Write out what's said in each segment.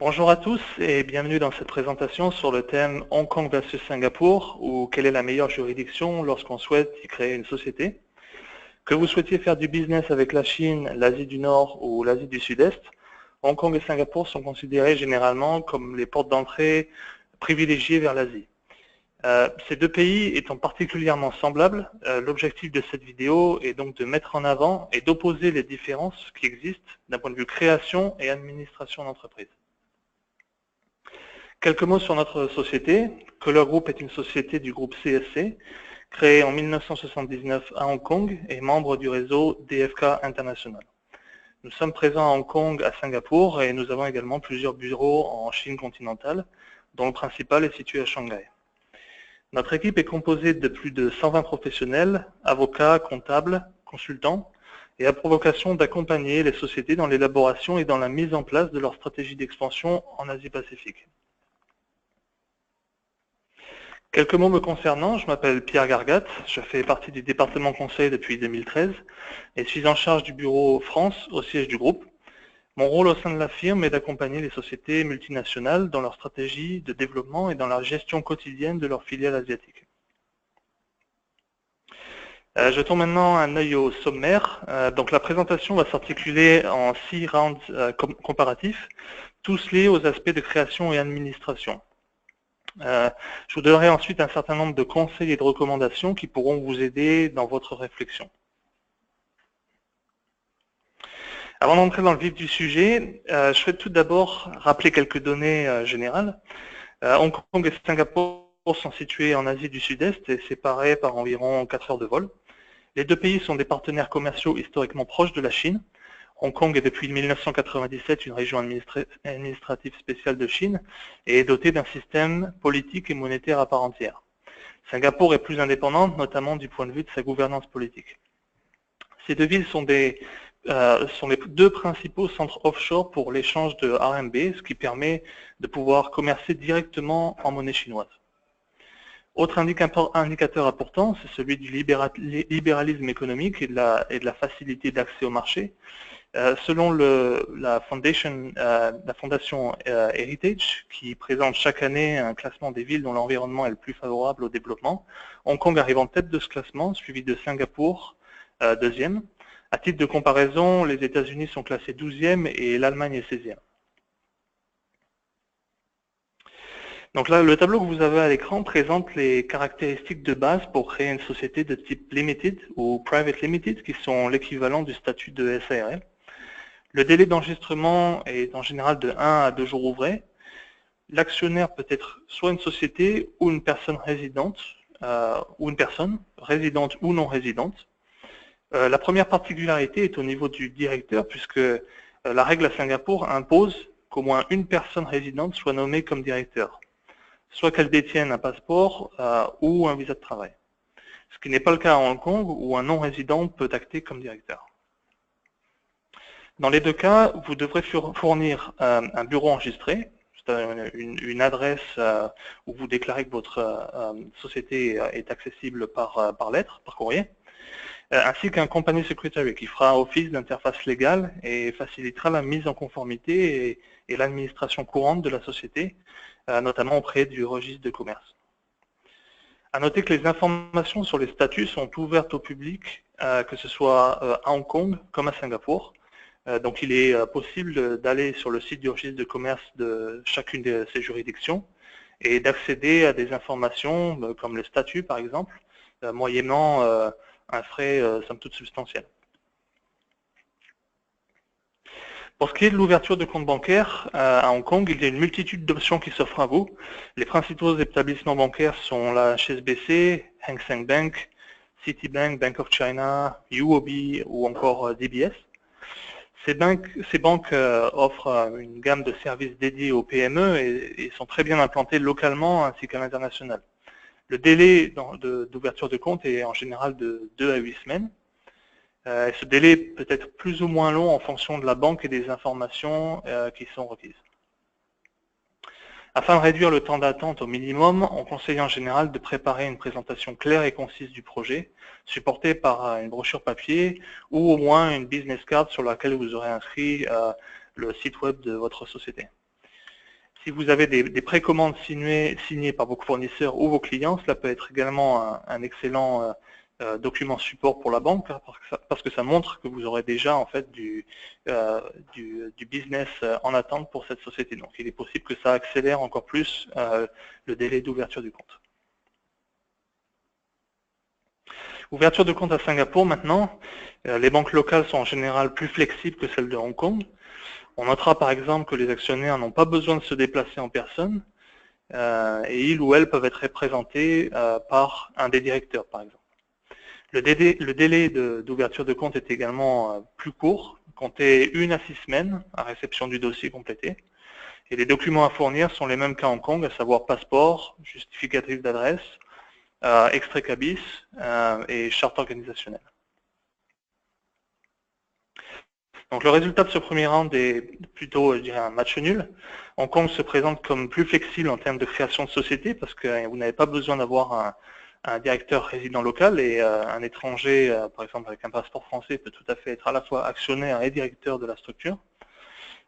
Bonjour à tous et bienvenue dans cette présentation sur le thème Hong Kong versus Singapour ou quelle est la meilleure juridiction lorsqu'on souhaite y créer une société. Que vous souhaitiez faire du business avec la Chine, l'Asie du Nord ou l'Asie du Sud-Est, Hong Kong et Singapour sont considérés généralement comme les portes d'entrée privilégiées vers l'Asie. Ces deux pays étant particulièrement semblables, l'objectif de cette vidéo est donc de mettre en avant et d'opposer les différences qui existent d'un point de vue création et administration d'entreprise. Quelques mots sur notre société. Color Group est une société du groupe CSC, créée en 1979 à Hong Kong et membre du réseau DFK International. Nous sommes présents à Hong Kong, à Singapour et nous avons également plusieurs bureaux en Chine continentale, dont le principal est situé à Shanghai. Notre équipe est composée de plus de 120 professionnels, avocats, comptables, consultants, et a pour vocation d'accompagner les sociétés dans l'élaboration et dans la mise en place de leur stratégie d'expansion en Asie-Pacifique. Quelques mots me concernant, je m'appelle Pierre Gargat, je fais partie du département conseil depuis 2013 et suis en charge du bureau France au siège du groupe. Mon rôle au sein de la firme est d'accompagner les sociétés multinationales dans leur stratégie de développement et dans la gestion quotidienne de leurs filiales asiatiques. Jetons maintenant un œil au sommaire. Donc la présentation va s'articuler en 6 rounds comparatifs, tous liés aux aspects de création et administration. Je vous donnerai ensuite un certain nombre de conseils et de recommandations qui pourront vous aider dans votre réflexion. Avant d'entrer dans le vif du sujet, je souhaite tout d'abord rappeler quelques données générales. Hong Kong et Singapour sont situés en Asie du Sud-Est et séparés par environ 4 heures de vol. Les deux pays sont des partenaires commerciaux historiquement proches de la Chine. Hong Kong est depuis 1997 une région administrative spéciale de Chine et est dotée d'un système politique et monétaire à part entière. Singapour est plus indépendante, notamment du point de vue de sa gouvernance politique. Ces deux villes sont les deux principaux centres offshore pour l'échange de RMB, ce qui permet de pouvoir commercer directement en monnaie chinoise. Autre indicateur important, c'est celui du libéralisme économique et de la facilité d'accès au marché. Selon la fondation Heritage, qui présente chaque année un classement des villes dont l'environnement est le plus favorable au développement, Hong Kong arrive en tête de ce classement, suivi de Singapour, deuxième. À titre de comparaison, les États-Unis sont classés 12e et l'Allemagne est 16e. Donc là, le tableau que vous avez à l'écran présente les caractéristiques de base pour créer une société de type Limited ou Private Limited, qui sont l'équivalent du statut de SARL. Le délai d'enregistrement est en général de 1 à 2 jours ouvrés. L'actionnaire peut être soit une société ou une personne résidente, ou une personne résidente ou non résidente. La première particularité est au niveau du directeur, puisque la règle à Singapour impose qu'au moins une personne résidente soit nommée comme directeur, soit qu'elle détienne un passeport ou un visa de travail. Ce qui n'est pas le cas à Hong Kong, où un non-résident peut acter comme directeur. Dans les deux cas, vous devrez fournir un bureau enregistré, une adresse où vous déclarez que votre société est accessible par lettre, par courrier, ainsi qu'un company secretary qui fera office d'interface légale et facilitera la mise en conformité et l'administration courante de la société, notamment auprès du registre de commerce. À noter que les informations sur les statuts sont ouvertes au public, que ce soit à Hong Kong comme à Singapour. Donc il est possible d'aller sur le site du registre de commerce de chacune de ces juridictions et d'accéder à des informations comme le statut par exemple, moyennant un frais somme toute substantiel. Pour ce qui est de l'ouverture de compte bancaire, à Hong Kong, il y a une multitude d'options qui s'offrent à vous. Les principaux établissements bancaires sont la HSBC, Hang Seng Bank, Citibank, Bank of China, UOB ou encore DBS. Ces banques offrent une gamme de services dédiés aux PME et sont très bien implantées localement ainsi qu'à l'international. Le délai d'ouverture de compte est en général de 2 à 8 semaines. Ce délai peut être plus ou moins long en fonction de la banque et des informations qui sont requises. Afin de réduire le temps d'attente au minimum, on conseille en général de préparer une présentation claire et concise du projet, supportée par une brochure papier ou au moins une business card sur laquelle vous aurez inscrit le site web de votre société. Si vous avez des précommandes signées par vos fournisseurs ou vos clients, cela peut être également un excellent document support pour la banque, parce que ça montre que vous aurez déjà en fait du business en attente pour cette société. Donc il est possible que ça accélère encore plus le délai d'ouverture du compte. Ouverture de compte à Singapour maintenant, les banques locales sont en général plus flexibles que celles de Hong Kong. On notera par exemple que les actionnaires n'ont pas besoin de se déplacer en personne et ils ou elles peuvent être représentés par un des directeurs par exemple. Le délai d'ouverture de compte est également plus court, comptez 1 à 6 semaines à réception du dossier complété. Et les documents à fournir sont les mêmes qu'à Hong Kong, à savoir passeport, justificatif d'adresse, extrait cabis et charte organisationnelle. Donc le résultat de ce premier round est plutôt, je dirais, un match nul. Hong Kong se présente comme plus flexible en termes de création de société parce que vous n'avez pas besoin d'avoir un directeur résident local et un étranger, par exemple avec un passeport français, peut tout à fait être à la fois actionnaire et directeur de la structure,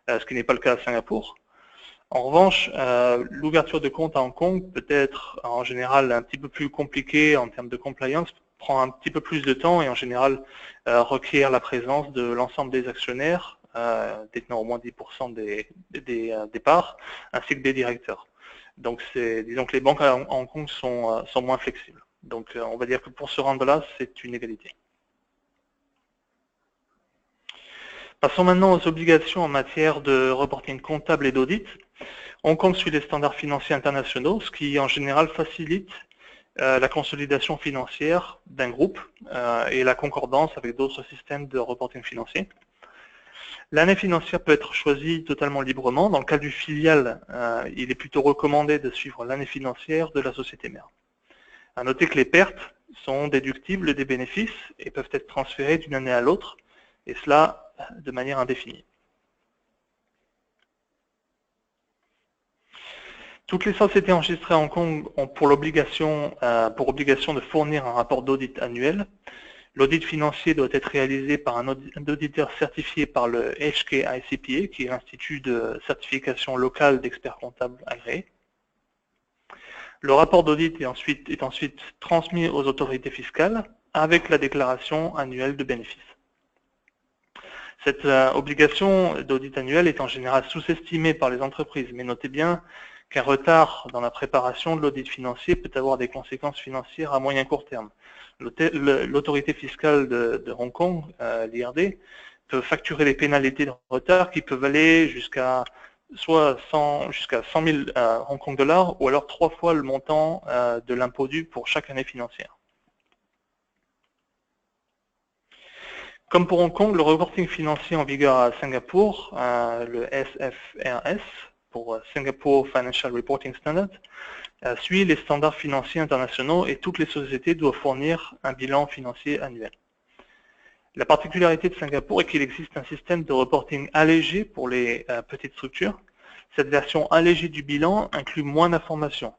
ce qui n'est pas le cas à Singapour. En revanche, l'ouverture de compte à Hong Kong peut être en général un petit peu plus compliquée en termes de compliance, prend un petit peu plus de temps et en général requiert la présence de l'ensemble des actionnaires, détenant au moins 10% des parts, ainsi que des directeurs. Donc disons que les banques à Hong Kong sont moins flexibles. Donc on va dire que pour ce round-là, c'est une égalité. Passons maintenant aux obligations en matière de reporting comptable et d'audit. Hong Kong suit les standards financiers internationaux, ce qui en général facilite la consolidation financière d'un groupe et la concordance avec d'autres systèmes de reporting financier. L'année financière peut être choisie totalement librement. Dans le cas du filial, il est plutôt recommandé de suivre l'année financière de la société mère. À noter que les pertes sont déductibles des bénéfices et peuvent être transférées d'une année à l'autre, et cela de manière indéfinie. Toutes les sociétés enregistrées à Hong Kong ont pour obligation de fournir un rapport d'audit annuel. L'audit financier doit être réalisé par un auditeur certifié par le HKICPA, qui est l'Institut de certification locale d'experts comptables agréés. Le rapport d'audit est ensuite transmis aux autorités fiscales avec la déclaration annuelle de bénéfices. Cette obligation d'audit annuel est en général sous-estimée par les entreprises, mais notez bien qu'un retard dans la préparation de l'audit financier peut avoir des conséquences financières à moyen court terme. L'autorité fiscale de Hong Kong, l'IRD, peut facturer des pénalités de retard qui peuvent aller jusqu'à 100 000 Hong Kong dollars ou alors 3 fois le montant de l'impôt dû pour chaque année financière. Comme pour Hong Kong, le reporting financier en vigueur à Singapour, le SFRS, pour Singapore Financial Reporting Standard, suit les standards financiers internationaux et toutes les sociétés doivent fournir un bilan financier annuel. La particularité de Singapour est qu'il existe un système de reporting allégé pour les petites structures. Cette version allégée du bilan inclut moins d'informations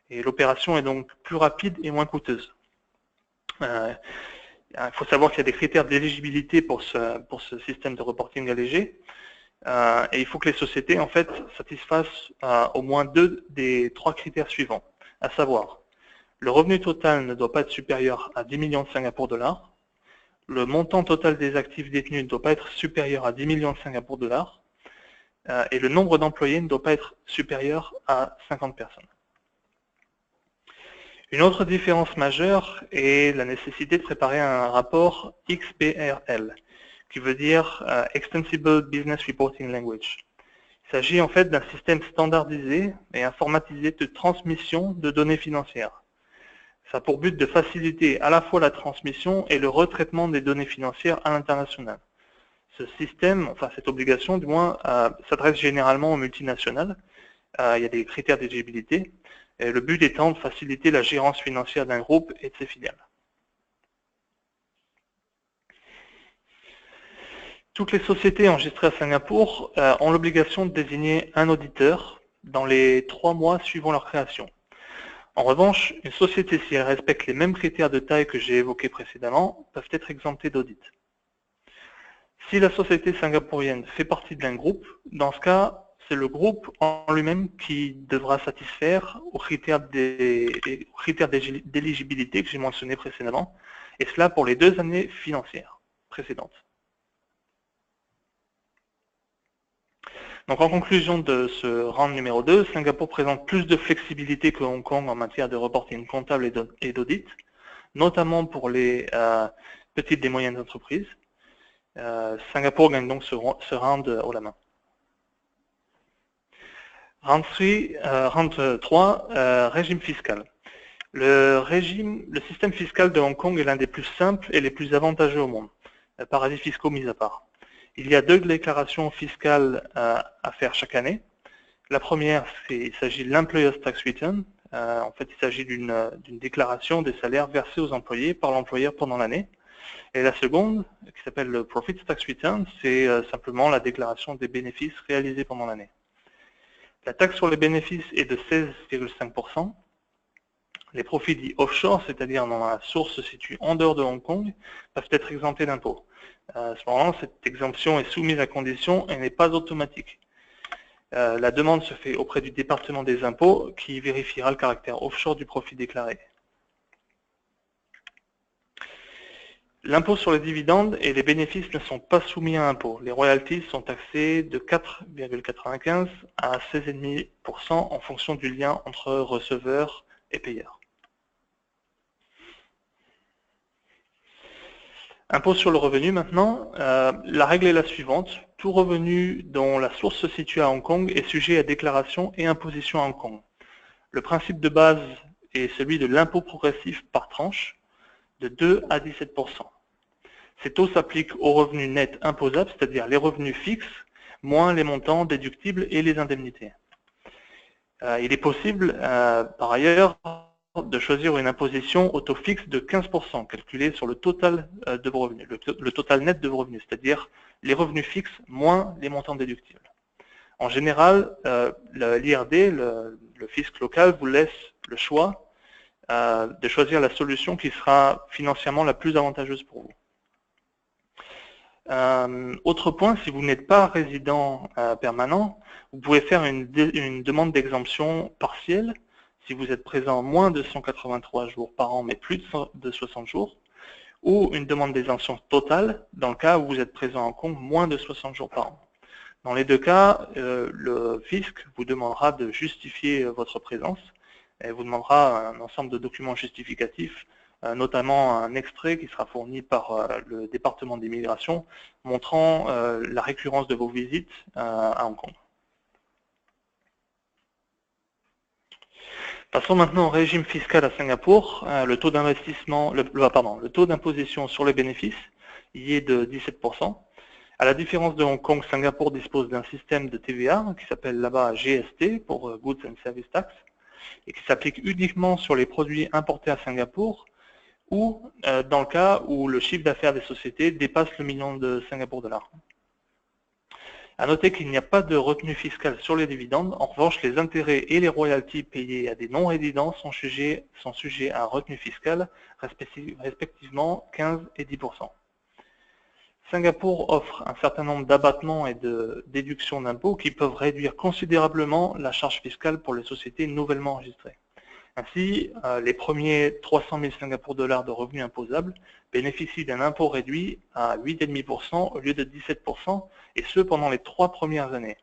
et l'opération est donc plus rapide et moins coûteuse. Il faut savoir qu'il y a des critères d'éligibilité pour ce système de reporting allégé. Et il faut que les sociétés en fait satisfassent au moins 2 des 3 critères suivants, à savoir le revenu total ne doit pas être supérieur à 10 millions de Singapour dollars, le montant total des actifs détenus ne doit pas être supérieur à 10 millions de Singapour dollars et le nombre d'employés ne doit pas être supérieur à 50 personnes. Une autre différence majeure est la nécessité de préparer un rapport XBRL, qui veut dire Extensible Business Reporting Language. Il s'agit en fait d'un système standardisé et informatisé de transmission de données financières. Ça a pour but de faciliter à la fois la transmission et le retraitement des données financières à l'international. Ce système, enfin cette obligation du moins, s'adresse généralement aux multinationales. Il y a des critères d'éligibilité. Le but étant de faciliter la gérance financière d'un groupe et de ses filiales. Toutes les sociétés enregistrées à Singapour ont l'obligation de désigner un auditeur dans les 3 mois suivant leur création. En revanche, une société, si elle respecte les mêmes critères de taille que j'ai évoqués précédemment, peuvent être exemptées d'audit. Si la société singapourienne fait partie d'un groupe, dans ce cas, c'est le groupe en lui-même qui devra satisfaire aux critères d'éligibilité que j'ai mentionné précédemment, et cela pour les 2 années financières précédentes. Donc en conclusion de ce round numéro 2, Singapour présente plus de flexibilité que Hong Kong en matière de reporting comptable et d'audit, notamment pour les petites et moyennes entreprises. Singapour gagne donc ce round haut la main. Round 3, régime fiscal. Le système fiscal de Hong Kong est l'un des plus simples et les plus avantageux au monde, paradis fiscaux mis à part. Il y a 2 déclarations fiscales à faire chaque année. La première, il s'agit de l'Employer's Tax Return. En fait, il s'agit d'une déclaration des salaires versés aux employés par l'employeur pendant l'année. Et la seconde, qui s'appelle le Profits Tax Return, c'est simplement la déclaration des bénéfices réalisés pendant l'année. La taxe sur les bénéfices est de 16,5%. Les profits dits offshore, c'est-à-dire dont la source se situe en dehors de Hong Kong, peuvent être exemptés d'impôts. À ce moment-là, cette exemption est soumise à condition et n'est pas automatique. La demande se fait auprès du département des impôts qui vérifiera le caractère offshore du profit déclaré. L'impôt sur les dividendes et les bénéfices ne sont pas soumis à impôt. Les royalties sont taxées de 4,95 à 16,5% en fonction du lien entre receveur et payeur. Impôt sur le revenu maintenant, la règle est la suivante. Tout revenu dont la source se situe à Hong Kong est sujet à déclaration et imposition à Hong Kong. Le principe de base est celui de l'impôt progressif par tranche de 2 à 17%. Ces taux s'appliquent aux revenus nets imposables, c'est-à-dire les revenus fixes, moins les montants déductibles et les indemnités. Il est possible, par ailleurs, de choisir une imposition au taux fixe de 15%, calculé sur le total de vos revenus, le total net de vos revenus, c'est-à-dire les revenus fixes moins les montants déductibles. En général, l'IRD, le fisc local, vous laisse le choix de choisir la solution qui sera financièrement la plus avantageuse pour vous. Autre point, si vous n'êtes pas résident permanent, vous pouvez faire une demande d'exemption partielle si vous êtes présent moins de 183 jours par an, mais plus de 60 jours, ou une demande d'exemption totale dans le cas où vous êtes présent à Hong Kong moins de 60 jours par an. Dans les 2 cas, le fisc vous demandera de justifier votre présence et vous demandera un ensemble de documents justificatifs, notamment un extrait qui sera fourni par le département d'immigration montrant la récurrence de vos visites à Hong Kong. Passons maintenant au régime fiscal à Singapour. Le taux d'imposition sur les bénéfices y est de 17%. À la différence de Hong Kong, Singapour dispose d'un système de TVA qui s'appelle là-bas GST pour Goods and Service Tax et qui s'applique uniquement sur les produits importés à Singapour ou dans le cas où le chiffre d'affaires des sociétés dépasse le million de Singapour dollars. À noter qu'il n'y a pas de retenue fiscale sur les dividendes. En revanche, les intérêts et les royalties payés à des non-résidents sont sujets à retenue fiscale, respectivement 15 et 10%. Singapour offre un certain nombre d'abattements et de déductions d'impôts qui peuvent réduire considérablement la charge fiscale pour les sociétés nouvellement enregistrées. Ainsi, les premiers 300 000 Singapour dollars de revenus imposables bénéficient d'un impôt réduit à 8,5% au lieu de 17%, et ce pendant les 3 premières années.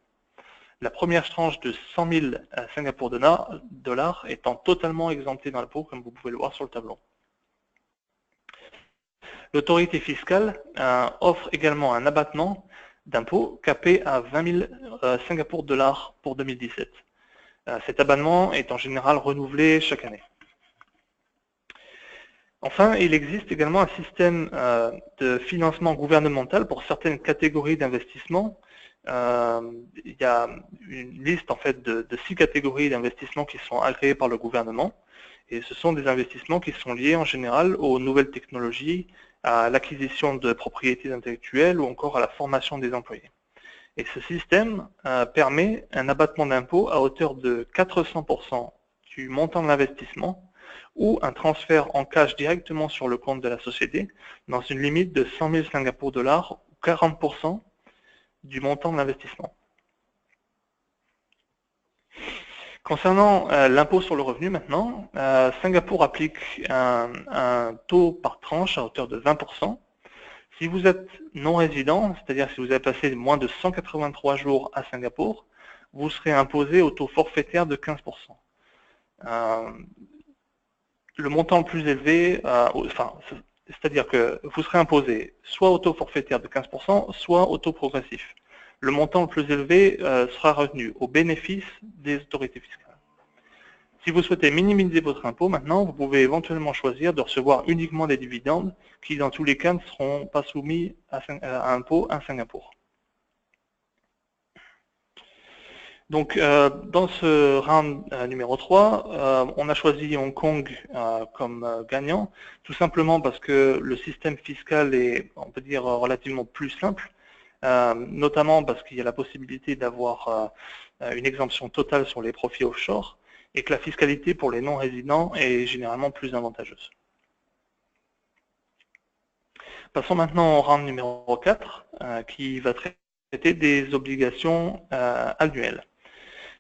La première tranche de 100 000 Singapour dollars étant totalement exemptée d'impôt, comme vous pouvez le voir sur le tableau. L'autorité fiscale offre également un abattement d'impôt capé à 20 000 Singapour dollars pour 2017. Cet abattement est en général renouvelé chaque année. Enfin, il existe également un système de financement gouvernemental pour certaines catégories d'investissements. Il y a une liste en fait de 6 catégories d'investissements qui sont agréées par le gouvernement. Et ce sont des investissements qui sont liés en général aux nouvelles technologies, à l'acquisition de propriétés intellectuelles ou encore à la formation des employés. Et ce système permet un abattement d'impôt à hauteur de 400% du montant de l'investissement ou un transfert en cash directement sur le compte de la société dans une limite de 100 000 Singapour dollars ou 40% du montant de l'investissement. Concernant l'impôt sur le revenu maintenant, Singapour applique un taux par tranche à hauteur de 20%. Si vous êtes non résident, c'est-à-dire si vous avez passé moins de 183 jours à Singapour, vous serez imposé au taux forfaitaire de 15%. Le montant le plus élevé, c'est-à-dire que vous serez imposé soit au taux forfaitaire de 15%, soit au taux progressif. Le montant le plus élevé sera retenu au bénéfice des autorités fiscales. Si vous souhaitez minimiser votre impôt, maintenant, vous pouvez éventuellement choisir de recevoir uniquement des dividendes qui, dans tous les cas, ne seront pas soumis à impôt à Singapour. Donc, dans ce round numéro 3, on a choisi Hong Kong comme gagnant, tout simplement parce que le système fiscal est, on peut dire, relativement plus simple, notamment parce qu'il y a la possibilité d'avoir une exemption totale sur les profits offshore, et que la fiscalité pour les non-résidents est généralement plus avantageuse. Passons maintenant au round numéro 4, qui va traiter des obligations annuelles.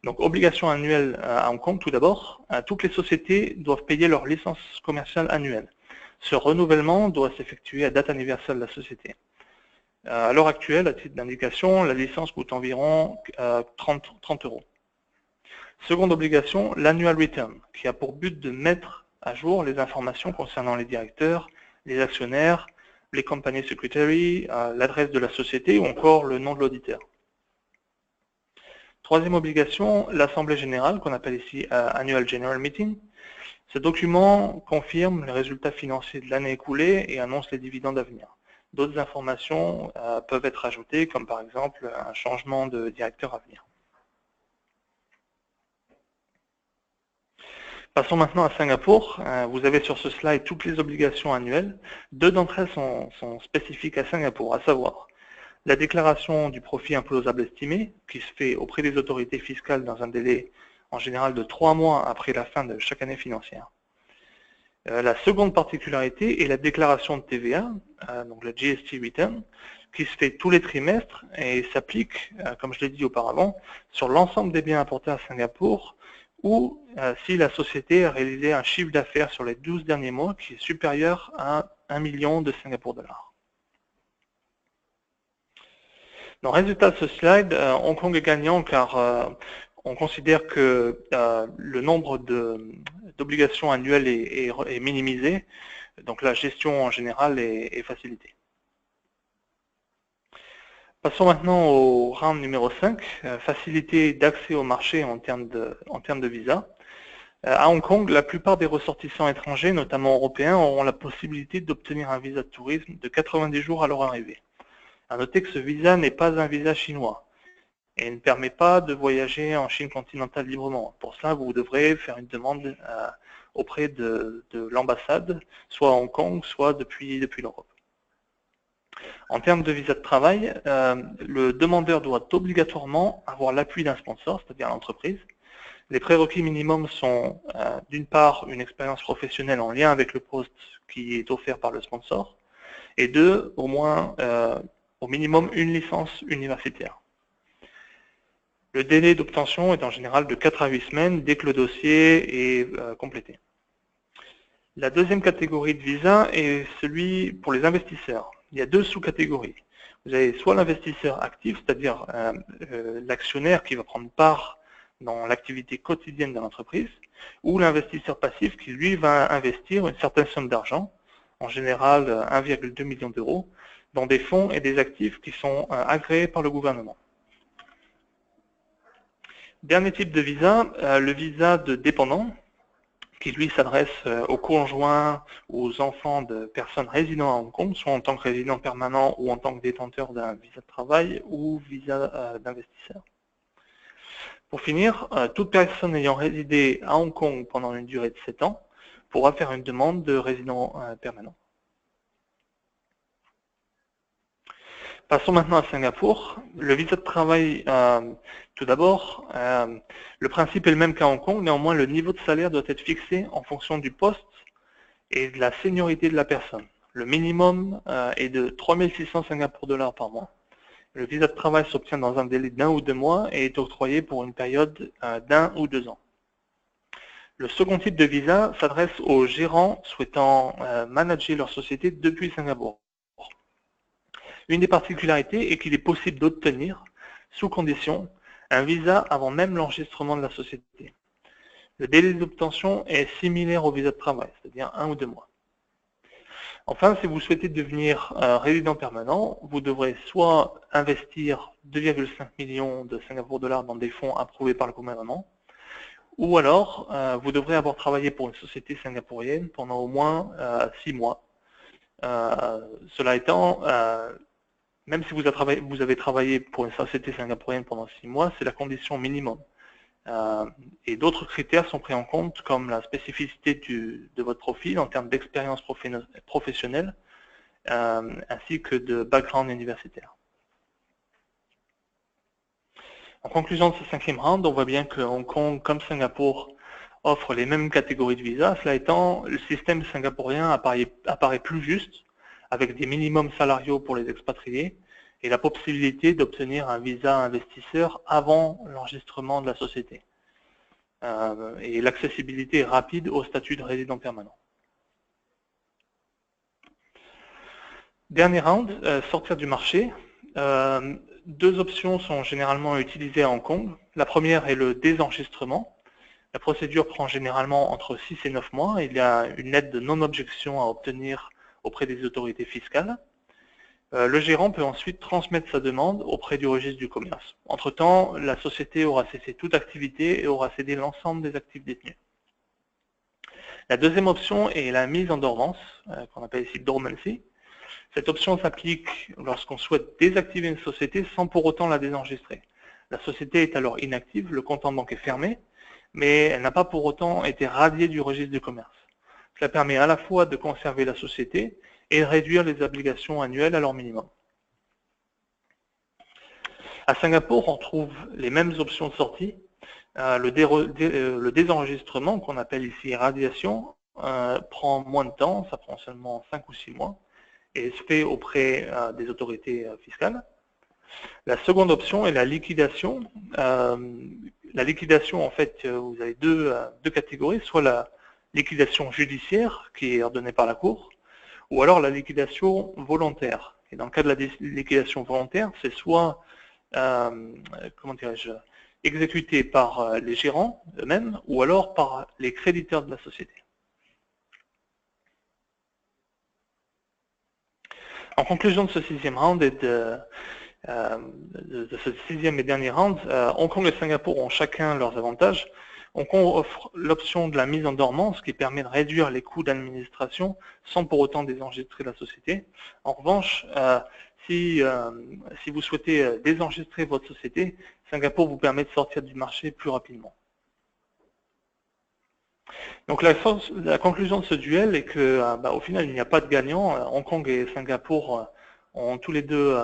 Donc, obligations annuelles à Hong Kong, tout d'abord, toutes les sociétés doivent payer leur licence commerciale annuelle. Ce renouvellement doit s'effectuer à date anniversaire de la société. À l'heure actuelle, à titre d'indication, la licence coûte environ 30 euros. Seconde obligation, l'annual return, qui a pour but de mettre à jour les informations concernant les directeurs, les actionnaires, les company secretary, l'adresse de la société ou encore le nom de l'auditeur. Troisième obligation, l'Assemblée générale, qu'on appelle ici Annual General Meeting. Ce document confirme les résultats financiers de l'année écoulée et annonce les dividendes à venir. D'autres informations peuvent être ajoutées, comme par exemple un changement de directeur à venir. Passons maintenant à Singapour. Vous avez sur ce slide toutes les obligations annuelles. Deux d'entre elles sont spécifiques à Singapour, à savoir la déclaration du profit imposable estimé, qui se fait auprès des autorités fiscales dans un délai en général de 3 mois après la fin de chaque année financière. La seconde particularité est la déclaration de TVA, donc le GST Return, qui se fait tous les trimestres et s'applique, comme je l'ai dit auparavant, sur l'ensemble des biens importés à Singapour, ou si la société a réalisé un chiffre d'affaires sur les 12 derniers mois qui est supérieur à 1 million de Singapour dollars. Donc, résultat de ce slide, Hong Kong est gagnant car on considère que le nombre d'obligations annuelles est minimisé, donc la gestion en général est facilitée. Passons maintenant au round numéro 5, facilité d'accès au marché en termes de visa. À Hong Kong, la plupart des ressortissants étrangers, notamment européens, auront la possibilité d'obtenir un visa de tourisme de 90 jours à leur arrivée. À noter que ce visa n'est pas un visa chinois et ne permet pas de voyager en Chine continentale librement. Pour cela, vous devrez faire une demande auprès de l'ambassade, soit à Hong Kong, soit depuis l'Europe. En termes de visa de travail, le demandeur doit obligatoirement avoir l'appui d'un sponsor, c'est-à-dire l'entreprise. Les prérequis minimums sont d'une part une expérience professionnelle en lien avec le poste qui est offert par le sponsor, et deux, au minimum une licence universitaire. Le délai d'obtention est en général de 4 à 8 semaines dès que le dossier est complété. La deuxième catégorie de visa est celui pour les investisseurs. Il y a deux sous-catégories. Vous avez soit l'investisseur actif, c'est-à-dire l'actionnaire qui va prendre part dans l'activité quotidienne de l'entreprise, ou l'investisseur passif qui, lui, va investir une certaine somme d'argent, en général 1,2 million d'euros, dans des fonds et des actifs qui sont agréés par le gouvernement. Dernier type de visa, le visa de dépendant, qui lui s'adresse aux conjoints ou aux enfants de personnes résidant à Hong Kong, soit en tant que résident permanent ou en tant que détenteur d'un visa de travail ou visa d'investisseur. Pour finir, toute personne ayant résidé à Hong Kong pendant une durée de 7 ans pourra faire une demande de résident permanent. Passons maintenant à Singapour. Le visa de travail, tout d'abord, le principe est le même qu'à Hong Kong, néanmoins le niveau de salaire doit être fixé en fonction du poste et de la seniorité de la personne. Le minimum est de 3600 Singapour dollars par mois. Le visa de travail s'obtient dans un délai d'1 ou 2 mois et est octroyé pour une période d'1 ou 2 ans. Le second type de visa s'adresse aux gérants souhaitant manager leur société depuis Singapour. Une des particularités est qu'il est possible d'obtenir, sous condition, un visa avant même l'enregistrement de la société. Le délai d'obtention est similaire au visa de travail, c'est-à-dire 1 ou 2 mois. Enfin, si vous souhaitez devenir résident permanent, vous devrez soit investir 2,5 millions de Singapour dollars dans des fonds approuvés par le gouvernement, ou alors vous devrez avoir travaillé pour une société singapourienne pendant au moins 6 mois. Cela étant, même si vous avez travaillé pour une société singapourienne pendant 6 mois, c'est la condition minimum. Et d'autres critères sont pris en compte, comme la spécificité de votre profil en termes d'expérience professionnelle, ainsi que de background universitaire. En conclusion de ce 5e round, on voit bien que Hong Kong, comme Singapour, offre les mêmes catégories de visas. Cela étant, le système singapourien apparaît plus juste, avec des minimums salariaux pour les expatriés, et la possibilité d'obtenir un visa investisseur avant l'enregistrement de la société. Et l'accessibilité est rapide au statut de résident permanent. Dernier round, sortir du marché. Deux options sont généralement utilisées à Hong Kong. La première est le désenregistrement. La procédure prend généralement entre 6 et 9 mois. Il y a une lettre de non-objection à obtenir auprès des autorités fiscales. Le gérant peut ensuite transmettre sa demande auprès du registre du commerce. Entre-temps, la société aura cessé toute activité et aura cédé l'ensemble des actifs détenus. La deuxième option est la mise en dormance, qu'on appelle ici dormancy. Cette option s'applique lorsqu'on souhaite désactiver une société sans pour autant la désenregistrer. La société est alors inactive, le compte en banque est fermé, mais elle n'a pas pour autant été radiée du registre du commerce. Cela permet à la fois de conserver la société et de réduire les obligations annuelles à leur minimum. À Singapour, on trouve les mêmes options de sortie. Le désenregistrement, qu'on appelle ici radiation, prend moins de temps, ça prend seulement 5 ou 6 mois, et se fait auprès des autorités fiscales. La seconde option est la liquidation. La liquidation, en fait, vous avez deux catégories, soit la liquidation judiciaire, qui est ordonnée par la Cour, ou alors la liquidation volontaire. Et dans le cas de la liquidation volontaire, c'est soit exécuté par les gérants eux-mêmes, ou alors par les créditeurs de la société. En conclusion de ce 6e round et de ce 6e et dernier round, Hong Kong et Singapour ont chacun leurs avantages. Hong Kong offre l'option de la mise en dormance qui permet de réduire les coûts d'administration sans pour autant désenregistrer la société. En revanche, si vous souhaitez désenregistrer votre société, Singapour vous permet de sortir du marché plus rapidement. Donc la conclusion de ce duel est que, au final, il n'y a pas de gagnant. Hong Kong et Singapour ont tous les deux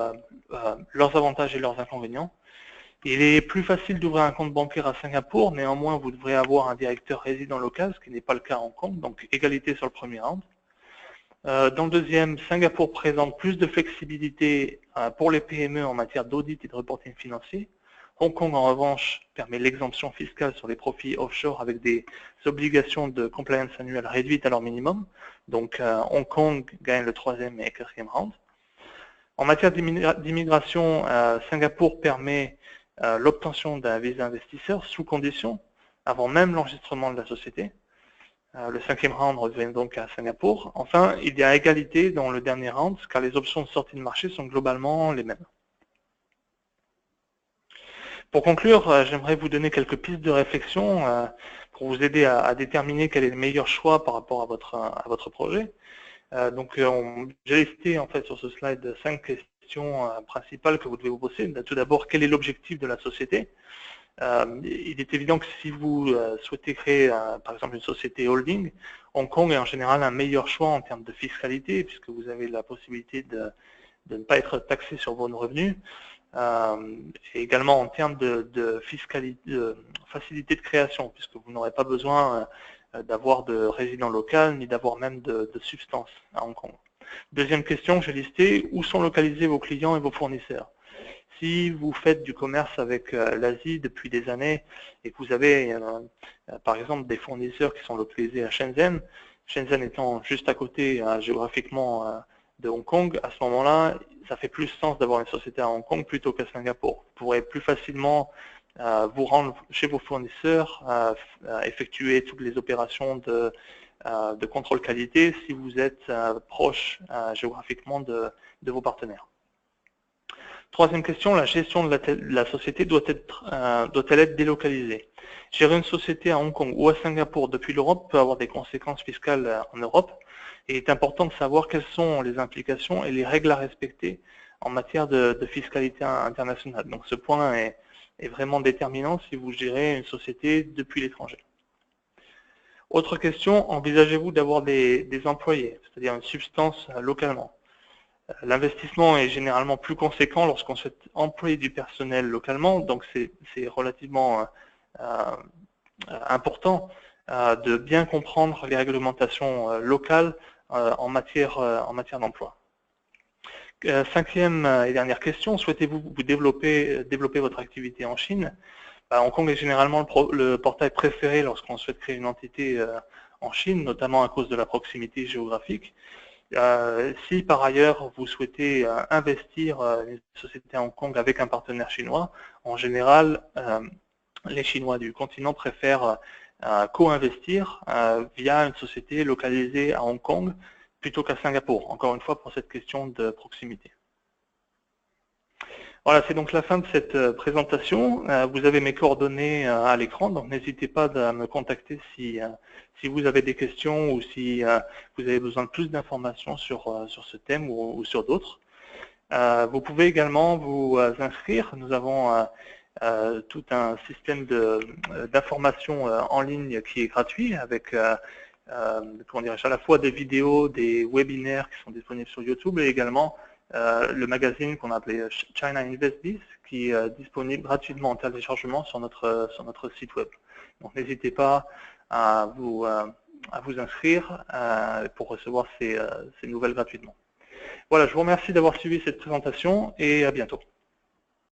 leurs avantages et leurs inconvénients. Il est plus facile d'ouvrir un compte bancaire à Singapour, néanmoins vous devrez avoir un directeur résident local, ce qui n'est pas le cas à Hong Kong, donc égalité sur le premier round. Dans le deuxième, Singapour présente plus de flexibilité pour les PME en matière d'audit et de reporting financier. Hong Kong, en revanche, permet l'exemption fiscale sur les profits offshore avec des obligations de compliance annuelle réduites à leur minimum. Donc Hong Kong gagne le 3e et 4e round. En matière d'immigration, Singapour permet l'obtention d'un visa investisseur sous condition, avant même l'enregistrement de la société. Le 5e round revient donc à Singapour. Enfin, il y a égalité dans le dernier round, car les options de sortie de marché sont globalement les mêmes. Pour conclure, j'aimerais vous donner quelques pistes de réflexion pour vous aider à déterminer quel est le meilleur choix par rapport à votre projet. J'ai listé en fait sur ce slide 5 questions principales que vous devez vous poser. Tout d'abord, quel est l'objectif de la société? Il est évident que si vous souhaitez créer par exemple une société holding, Hong Kong est en général un meilleur choix en termes de fiscalité, puisque vous avez la possibilité de ne pas être taxé sur vos revenus. Et également en termes de fiscalité, de facilité de création, puisque vous n'aurez pas besoin d'avoir de résident local, ni d'avoir même de substance à Hong Kong. Deuxième question que j'ai listée, où sont localisés vos clients et vos fournisseurs? Si vous faites du commerce avec l'Asie depuis des années et que vous avez par exemple des fournisseurs qui sont localisés à Shenzhen, Shenzhen étant juste à côté géographiquement de Hong Kong, à ce moment-là, ça fait plus sens d'avoir une société à Hong Kong plutôt qu'à Singapour. Vous pourrez plus facilement vous rendre chez vos fournisseurs, effectuer toutes les opérations de contrôle qualité si vous êtes proche géographiquement de vos partenaires. Troisième question, la gestion de la société doit-elle être délocalisée? Gérer une société à Hong Kong ou à Singapour depuis l'Europe peut avoir des conséquences fiscales en Europe, et il est important de savoir quelles sont les implications et les règles à respecter en matière de fiscalité internationale. Donc ce point est vraiment déterminant si vous gérez une société depuis l'étranger. Autre question, envisagez-vous d'avoir des employés, c'est-à-dire une substance localement? L'investissement est généralement plus conséquent lorsqu'on souhaite employer du personnel localement, donc c'est relativement important de bien comprendre les réglementations locales en matière d'emploi. Cinquième et dernière question, souhaitez-vous développer votre activité en Chine? Hong Kong est généralement le portail préféré lorsqu'on souhaite créer une entité en Chine, notamment à cause de la proximité géographique. Si par ailleurs vous souhaitez investir une société à Hong Kong avec un partenaire chinois, en général, les Chinois du continent préfèrent co-investir via une société localisée à Hong Kong plutôt qu'à Singapour, encore une fois pour cette question de proximité. Voilà, c'est donc la fin de cette présentation. Vous avez mes coordonnées à l'écran, donc n'hésitez pas à me contacter si vous avez des questions ou si vous avez besoin de plus d'informations sur ce thème ou sur d'autres. Vous pouvez également vous inscrire. Nous avons tout un système d'information en ligne qui est gratuit avec comment dirais-je, à la fois des vidéos, des webinaires qui sont disponibles sur YouTube et également le magazine qu'on a appelé China InvestBiz qui est disponible gratuitement en téléchargement sur notre site web. Donc n'hésitez pas à vous inscrire pour recevoir ces nouvelles gratuitement. Voilà, je vous remercie d'avoir suivi cette présentation et à bientôt.